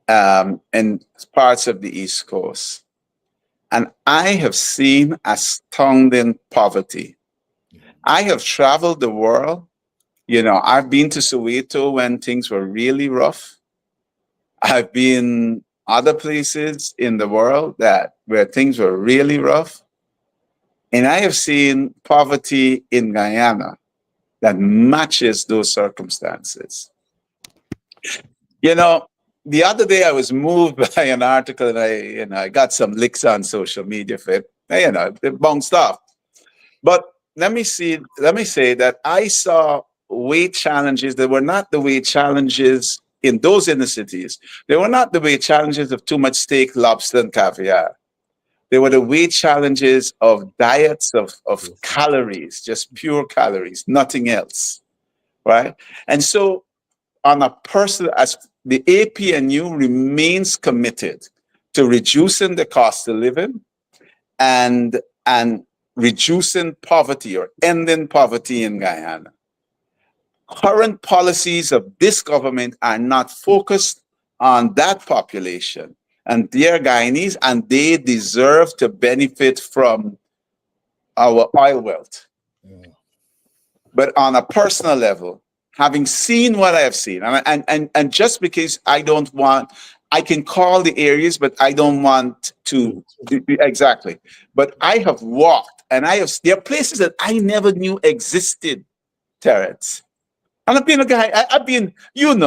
and parts of the East Coast. And I have seen astounding poverty. I have traveled the world. You know, I've been to Soweto when things were really rough. I've been other places in the world where things were really rough. And I have seen poverty in Guyana that matches those circumstances. You know, the other day I was moved by an article and I got some licks on social media for it. It bounced off. But let me say that I saw weight challenges that were not the weight challenges in those inner cities. They were not the weight challenges of too much steak, lobster, and caviar. They were the weight challenges of diets of calories, just pure calories, nothing else, right? And so on a personal, as the APNU remains committed to reducing the cost of living and reducing poverty or ending poverty in Guyana. Current policies of this government are not focused on that population, and they're Guyanese, and they deserve to benefit from our oil wealth. Yeah. But on a personal level, having seen what I have seen, and just because I can call the areas, but I don't want to exactly. But I have walked, and there are places that I never knew existed, Terrence. And I've been a guy, I've been in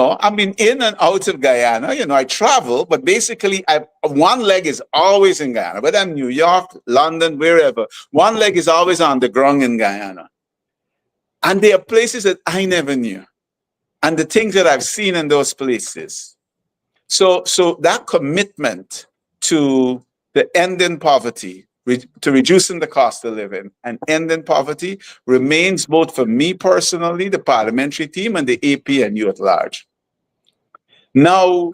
and out of Guyana. I travel, but basically one leg is always in Guyana. Whether I'm New York, London, wherever, one leg is always on the ground in Guyana. And there are places that I never knew. And the things that I've seen in those places. So that commitment to the ending poverty, to reducing the cost of living and ending poverty remains both for me personally, the parliamentary team, and the APNU at large. Now,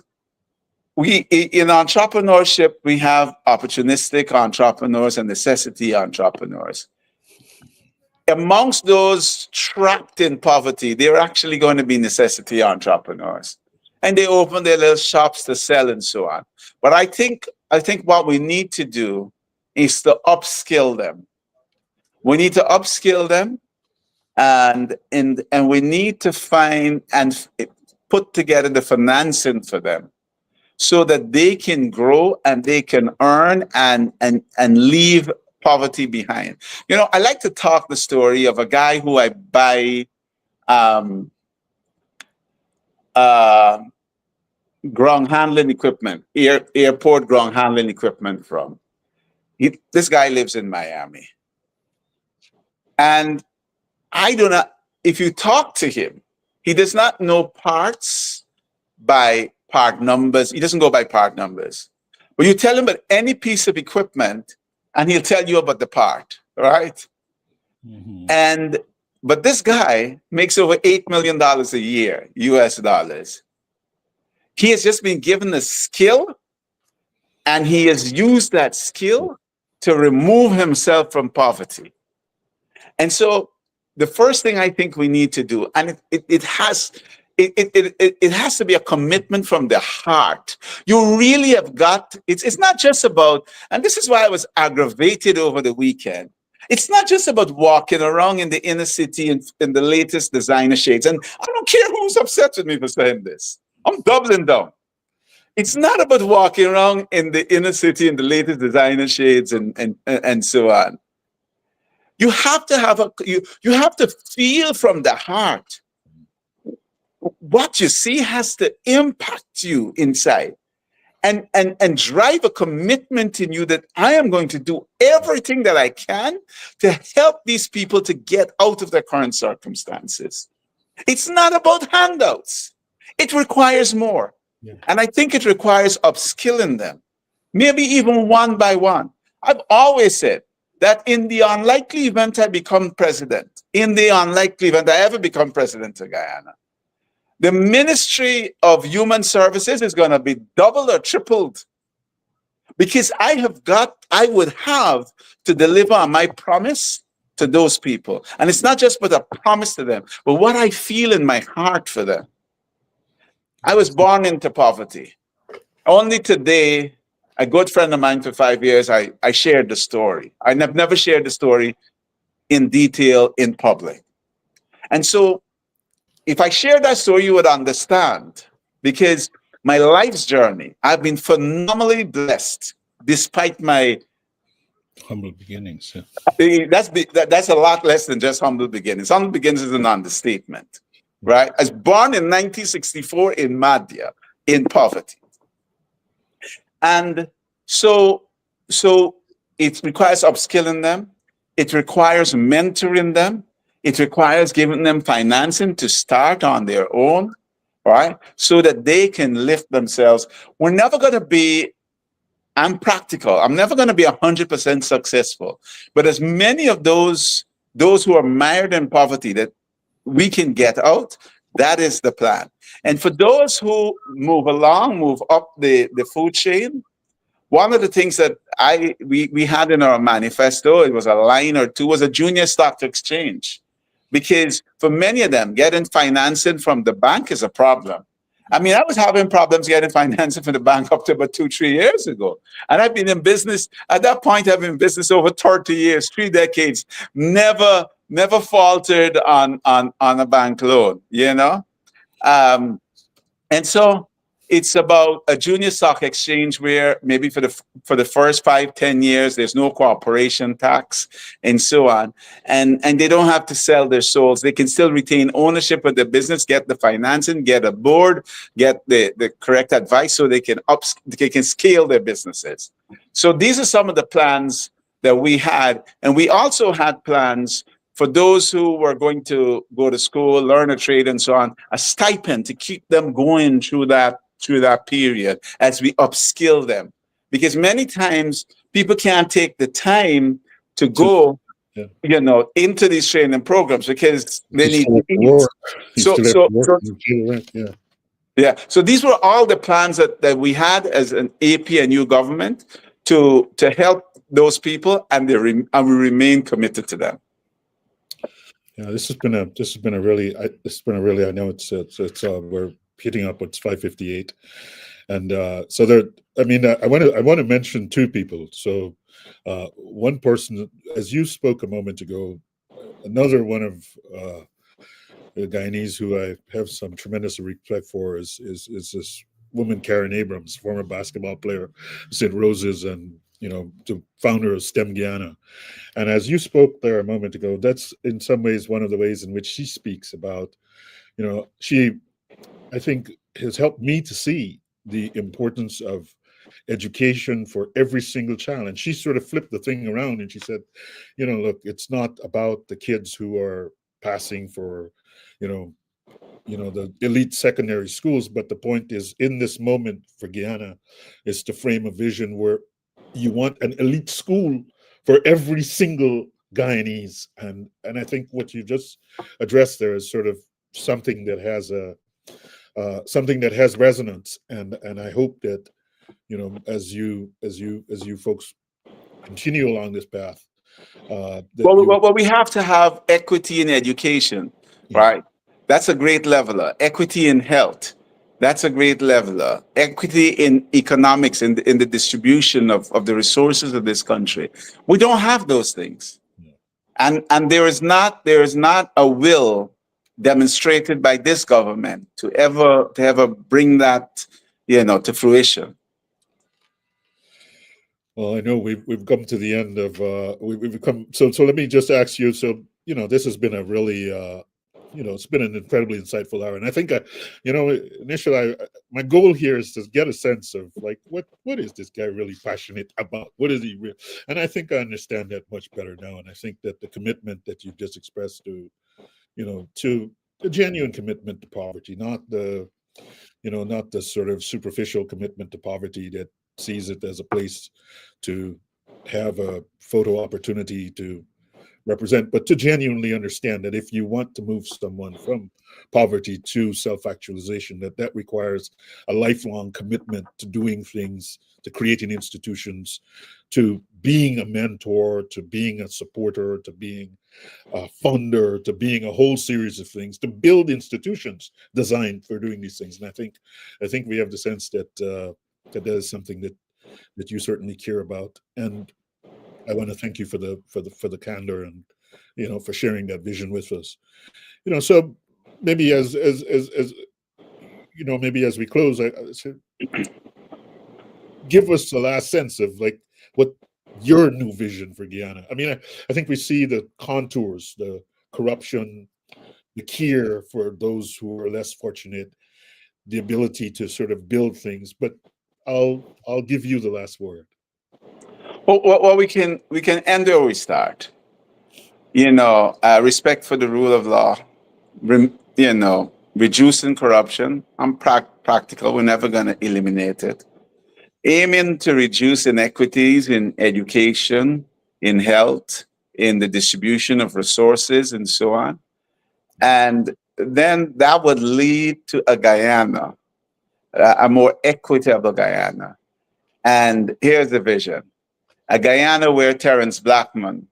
in entrepreneurship, we have opportunistic entrepreneurs and necessity entrepreneurs. Amongst those trapped in poverty, they're actually going to be necessity entrepreneurs. And they open their little shops to sell and so on. But I think what we need to do is to upskill them. We need to upskill them and we need to find and put together the financing for them so that they can grow and they can earn and leave poverty behind. I like to talk the story of a guy who I buy ground handling equipment, airport ground handling equipment from. This guy lives in Miami. And if you talk to him, he does not know parts by part numbers. He doesn't go by part numbers. But you tell him about any piece of equipment and he'll tell you about the part, right? Mm-hmm. But this guy makes over $8 million a year, US dollars. He has just been given a skill and he has used that skill to remove himself from poverty. And so the first thing I think we need to do, and it has to be a commitment from the heart. You really have got, it's not just about, and this is why I was aggravated over the weekend. It's not just about walking around in the inner city in the latest designer shades. And I don't care who's upset with me for saying this. I'm doubling down. It's not about walking around in the inner city in the latest designer shades and so on. You have to you have to feel from the heart. What you see has to impact you inside and drive a commitment in you that I am going to do everything that I can to help these people to get out of their current circumstances. It's not about handouts. It requires more. Yeah. And I think it requires upskilling them, maybe even one by one. I've always said that in the unlikely event I become president, in the unlikely event I ever become president of Guyana, the Ministry of Human Services is going to be doubled or tripled, because I would have to deliver on my promise to those people. And it's not just but a promise to them, but what I feel in my heart for them. I was born into poverty. Only today, a good friend of mine for 5 years, I shared the story. I've never shared the story in detail in public. And so if I share that story, you would understand, because my life's journey, I've been phenomenally blessed despite my Humble beginnings. Yeah. that's a lot less than just humble beginnings. Humble beginnings is an understatement, right? I was born in 1964 in Madhya, in poverty. And so it requires upskilling them. It requires mentoring them. It requires giving them financing to start on their own, right? So that they can lift themselves. We're never going to be, I'm practical. I'm never going to be 100% successful. But as many of those who are mired in poverty that we can get out, that is the plan. And for those who move up the food chain, one of the things that we had in our manifesto, it was a line or two, was a junior stock exchange. Because for many of them, getting financing from the bank is a problem. I mean, I was having problems getting financing from the bank up to about 2-3 years ago. And I've been in business, at that point, I've been in business over 30 years, 3 decades, never faltered on a bank loan, you know? And so it's about a junior stock exchange where maybe for the first 5-10 years, there's no corporation tax and so on. And they don't have to sell their souls. They can still retain ownership of the business, get the financing, get a board, get the correct advice so they can scale their businesses. So these are some of the plans that we had. And we also had plans for those who were going to go to school, learn a trade and so on, a stipend to keep them going through that period as we upskill them. Because many times people can't take the time to go, into these training programs because they need to eat. So these were all the plans that we had as an APNU government to help those people, and we remain committed to them. Yeah, this has been a really, I know it's we're hitting up what's 5:58, and so there. I mean, I want to mention 2 people. So one person, as you spoke a moment ago, another one of the Guyanese who I have some tremendous respect for is this woman, Karen Abrams, former basketball player, St. Rose's, and the founder of STEM Guyana. And as you spoke there a moment ago, that's in some ways one of the ways in which she speaks about, she, I think, has helped me to see the importance of education for every single child. And she sort of flipped the thing around and she said, look, it's not about the kids who are passing for, the elite secondary schools, but the point is, in this moment for Guyana, is to frame a vision where you want an elite school for every single Guyanese, and I think what you just addressed there is sort of something that has resonance, and I hope that as you folks continue along this path. Well, we have to have equity in education, right? That's a great leveler. Equity in health. That's a great leveler. Equity in economics, in the distribution of the resources of this country. We don't have those things. And there is not a will demonstrated by this government to ever bring that, to fruition. Well, I know we've come to the end of we've come. So let me just ask you. So this has been a really it's been an incredibly insightful hour, and I think initially my goal here is to get a sense of like what is this guy really passionate about? What is he real? And I think I understand that much better now. And I think that the commitment that you just expressed to a genuine commitment to poverty, not the, not the sort of superficial commitment to poverty that sees it as a place to have a photo opportunity to represent, but to genuinely understand that if you want to move someone from poverty to self-actualization, that requires a lifelong commitment to doing things, to creating institutions, to being a mentor, to being a supporter, to being a funder, to being a whole series of things, to build institutions designed for doing these things. And I think we have the sense that that is something that you certainly care about. And I want to thank you for the candor and for sharing that vision with us. So maybe as maybe as we close, I say, give us the last sense of like what your new vision for Guyana. I mean, I think we see the contours, the corruption, the care for those who are less fortunate, the ability to sort of build things. But I'll give you the last word. Well, we can end where we start. Respect for the rule of law. Reducing corruption. I'm practical. We're never going to eliminate it. Aiming to reduce inequities in education, in health, in the distribution of resources, and so on. And then that would lead to a Guyana, a more equitable Guyana. And here's the vision. A Guyana where Terrence Blackman,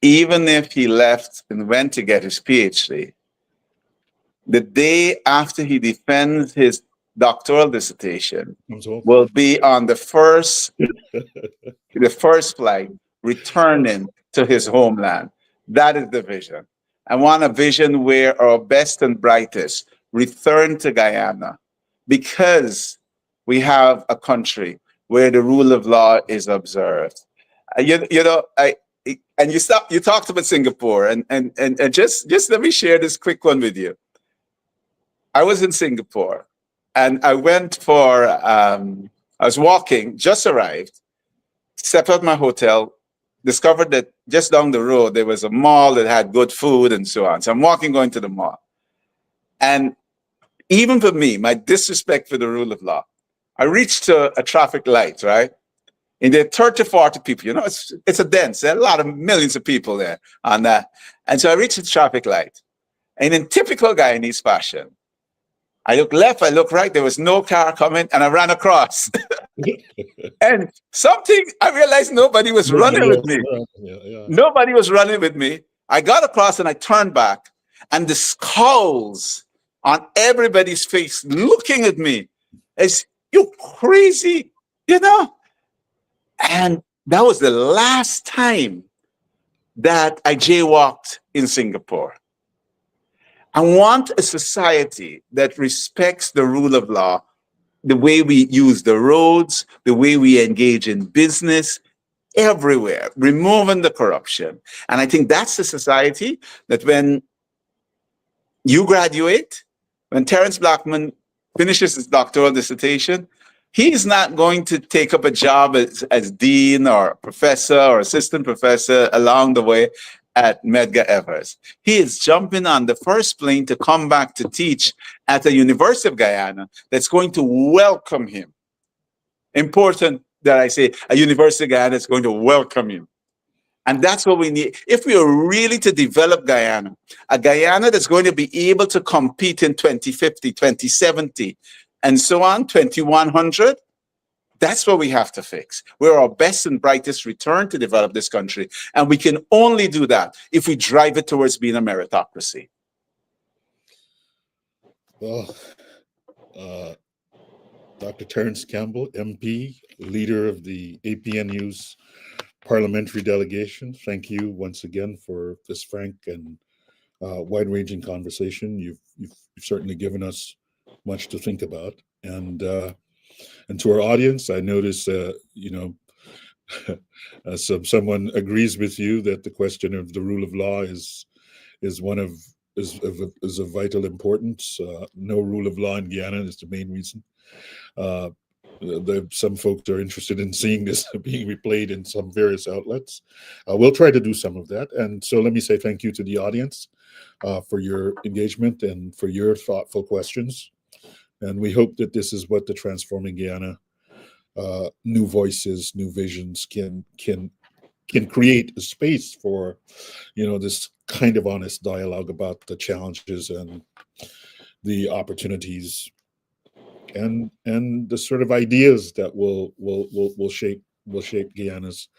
even if he left and went to get his PhD, the day after he defends his doctoral dissertation will be on the first flight returning to his homeland. That is the vision. I want a vision where our best and brightest return to Guyana because we have a country where the rule of law is observed. You talked about Singapore, and just let me share this quick one with you. I was in Singapore, and I went for I was walking, just arrived, stepped out of my hotel, discovered that just down the road there was a mall that had good food and so on. So I'm walking, going to the mall, and even for me, my disrespect for the rule of law, I reached a traffic light, right? And there are 30, 40 people, it's a dense, there are a lot of millions of people there on that. And so I reached the traffic light. And in typical Guyanese fashion, I look left, I look right, there was no car coming, and I ran across. And I realized nobody was running with me. Nobody was running with me. I got across and I turned back, and the skulls on everybody's face looking at me as, you crazy, And that was the last time that I jaywalked in Singapore. I want a society that respects the rule of law, the way we use the roads, the way we engage in business, everywhere, removing the corruption. And I think that's the society that when you graduate, when Terrence Blackman finishes his doctoral dissertation, he's not going to take up a job as dean or professor or assistant professor along the way at Medgar Evers. He is jumping on the first plane to come back to teach at the University of Guyana that's going to welcome him. Important that I say a University of Guyana is going to welcome him. And that's what we need. If we are really to develop Guyana, a Guyana that's going to be able to compete in 2050, 2070, and so on, 2100, that's what we have to fix. Where our best and brightest return to develop this country. And we can only do that if we drive it towards being a meritocracy. Well, Dr. Terrence Campbell, MP, leader of the APNU's Parliamentary Delegation, thank you once again for this frank and wide-ranging conversation. You've certainly given us much to think about, and to our audience, I notice someone agrees with you that the question of the rule of law is of vital importance. No rule of law in Guyana is the main reason. some folks are interested in seeing this being replayed in some various outlets. We'll try to do some of that. And so let me say thank you to the audience for your engagement and for your thoughtful questions. And we hope that this is what the Transforming Guyana new voices, new visions can create a space for, this kind of honest dialogue about the challenges and the opportunities and the sort of ideas that will shape Guyana's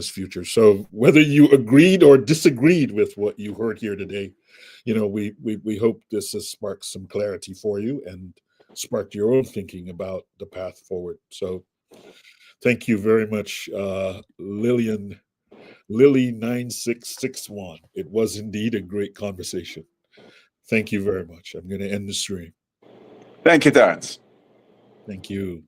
future. So whether you agreed or disagreed with what you heard here today, we hope this has sparked some clarity for you and sparked your own thinking about the path forward. So thank you very much, Lily 9661. It was indeed a great conversation. Thank you very much. I'm going to end the stream. Thank you, Terrence. Thank you.